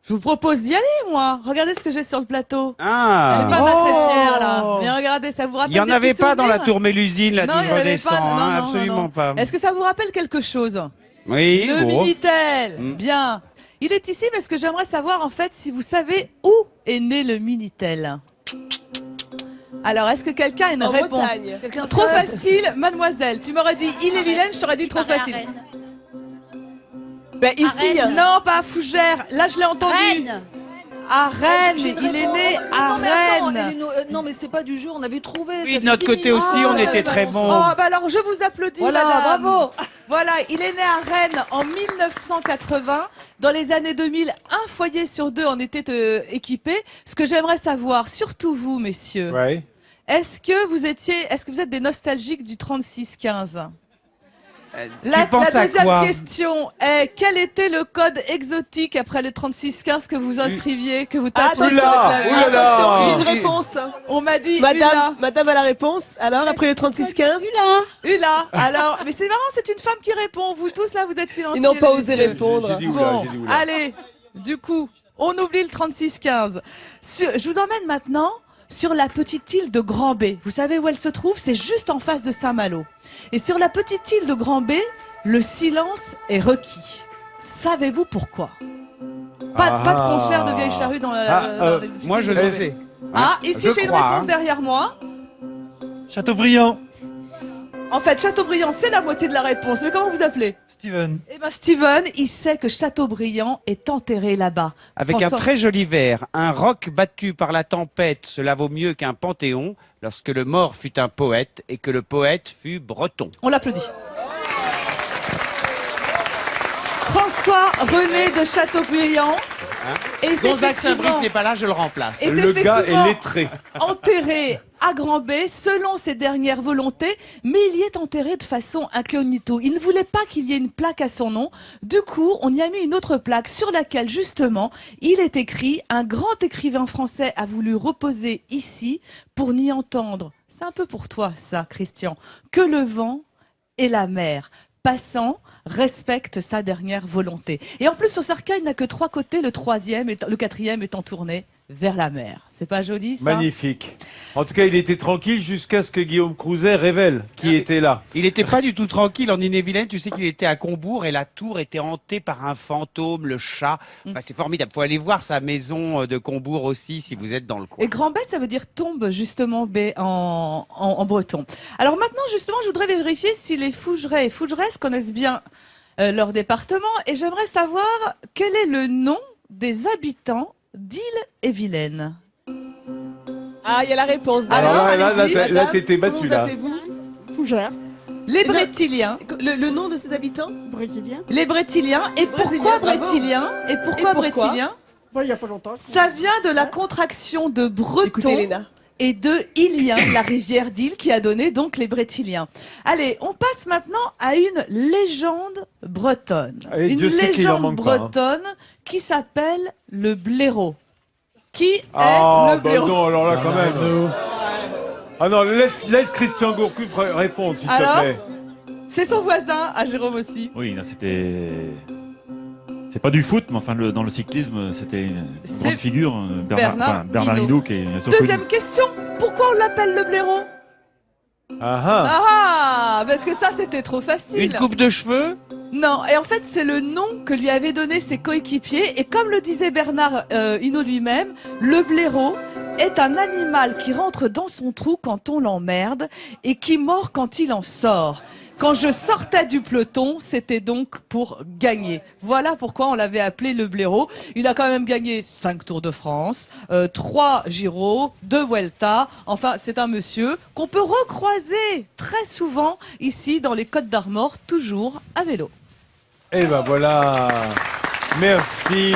Je vous propose d'y aller, moi. Regardez ce que j'ai sur le plateau. Ah. J'ai pas ma trépière, là. Mais regardez, ça vous rappelle Il n'y en des avait petits pas dans la souvenirs tour Mélusine, là, Non, d'où il y je en avait redescends. pas. Non, hein, non, absolument non. pas. Est-ce que ça vous rappelle quelque chose? Oui, Le bon. Minitel. Mm. Bien. Il est ici parce que j'aimerais savoir, en fait, si vous savez où est né le Minitel. Alors, est-ce que quelqu'un a une réponse? Bretagne. Trop facile, mademoiselle. Tu m'aurais dit Ille-et-Vilaine, je t'aurais dit trop facile. Ben, ici, Non, pas à Fougères. Là, je l'ai entendu. Rennes. À Rennes. J'ai une Il est réponse. né à Non, mais attends, Rennes. Eléno, non, mais c'est pas du jeu, on avait trouvé. Oui, ça de fait notre 10 côté minutes. aussi, on était très bons. Oh, bah alors je vous applaudis, Voilà, madame. bravo. Voilà, il est né à Rennes en 1980. Dans les années 2000, un foyer sur deux en était équipé. Ce que j'aimerais savoir, surtout vous, messieurs, Ouais. est-ce que vous êtes des nostalgiques du 3615? Tu La penses à deuxième quoi? question est, quel était le code exotique après le 3615 que vous inscriviez, que vous tapiez attention, sur le clavier? oulala. j'ai une réponse. On m'a dit Madame a la réponse. Alors, après le 36-15, Ula. Alors, mais c'est marrant, c'est une femme qui répond. Vous tous là, vous êtes silencieux. ils n'ont pas osé messieurs. répondre. J'ai dit oula, Bon, j'ai dit oula. allez, du coup, on oublie le 3615. Je vous emmène maintenant sur la petite île de Grand B. Vous savez où elle se trouve? C'est juste en face de Saint-Malo. Et sur la petite île de Grand B, le silence est requis. Savez-vous pourquoi? Pas de concert de vieille charrue dans les- Moi, je sais. Ah, ici Je j'ai une crois, réponse hein. derrière moi. Chateaubriand. En fait, Chateaubriand, c'est la moitié de la réponse. Mais comment vous appelez? Steven. Eh ben, Steven, il sait que Chateaubriand est enterré là-bas. Avec un François- très joli vers, un roc battu par la tempête, cela vaut mieux qu'un panthéon, lorsque le mort fut un poète et que le poète fut breton. On l'applaudit. François René de Chateaubriand est Gonzague Saint-Brice effectivement n'est pas là, je le remplace. est Le gars effectivement est lettré. enterré à Grand B selon ses dernières volontés, mais il y est enterré de façon incognito. Il ne voulait pas qu'il y ait une plaque à son nom. Du coup, on y a mis une autre plaque sur laquelle, justement, il est écrit « Un grand écrivain français a voulu reposer ici pour n'y entendre ». C'est un peu pour toi, ça, Christian. Que le vent et la mer passant respecte sa dernière volonté. Et en plus, son cercueil n'a que 3 côtés, le 4e étant tourné vers la mer. C'est pas joli, ça? Magnifique. En tout cas, il était tranquille jusqu'à ce que Guillaume Crouzet révèle qui était là. Il n'était pas du tout tranquille en Ille-et-Vilaine. Tu sais qu'il était à Combourg et la tour était hantée par un fantôme, le chat. Enfin, c'est formidable. Faut aller voir sa maison de Combourg aussi si vous êtes dans le coin. Et Grand B, ça veut dire tombe, justement, B en breton. Alors maintenant, justement, je voudrais vérifier si les Fougerais et Fougeresses connaissent bien leur département. Et j'aimerais savoir quel est le nom des habitants d'Ille-et-Vilaine. Ah, il y a la réponse. Alors, allez-y, là, t'étais battu, Comment là. vous appelez-vous? Fougère. Les Brétiliens. Le nom de ces habitants? Brésilien. Les Brétiliens. Et pourquoi bravo. Brétiliens? Et pourquoi Et pourquoi Brétiliens? Bon, il n'y a pas longtemps. Ça vient de la contraction de Écoutez, breton Elena. et de Ilien, la rivière d'Ille qui a donné donc les Brétiliens. Allez, on passe maintenant à une légende bretonne. Allez, Une Dieu sait qu'il en légende manque pas, hein. bretonne qui s'appelle le blaireau. Qui est Ah, le bah blaireau? non, alors là, quand même. Ah non, laisse Christian Gourcuff répondre, s'il te Alors plaît. C'est son voisin, à Jérôme aussi. Oui, là, c'était. C'est pas du foot, mais enfin, dans le cyclisme, c'était une C'est grande figure. Bernard Bernard Hinault. Hinault, qui est surconnu. Deuxième question, pourquoi on l'appelle le blaireau? Ah ah. Ah, parce que ça c'était trop facile. Une coupe de cheveux? Non, et en fait, c'est le nom que lui avaient donné ses coéquipiers. Et comme le disait Bernard Hinault lui-même, le blaireau est un animal qui rentre dans son trou quand on l'emmerde et qui mord quand il en sort. Quand je sortais du peloton, c'était donc pour gagner. Voilà pourquoi on l'avait appelé le blaireau. Il a quand même gagné 5 Tours de France, 3 Giro, 2 Vuelta. Enfin, c'est un monsieur qu'on peut recroiser très souvent ici dans les Côtes d'Armor, toujours à vélo. Eh ben voilà. Merci.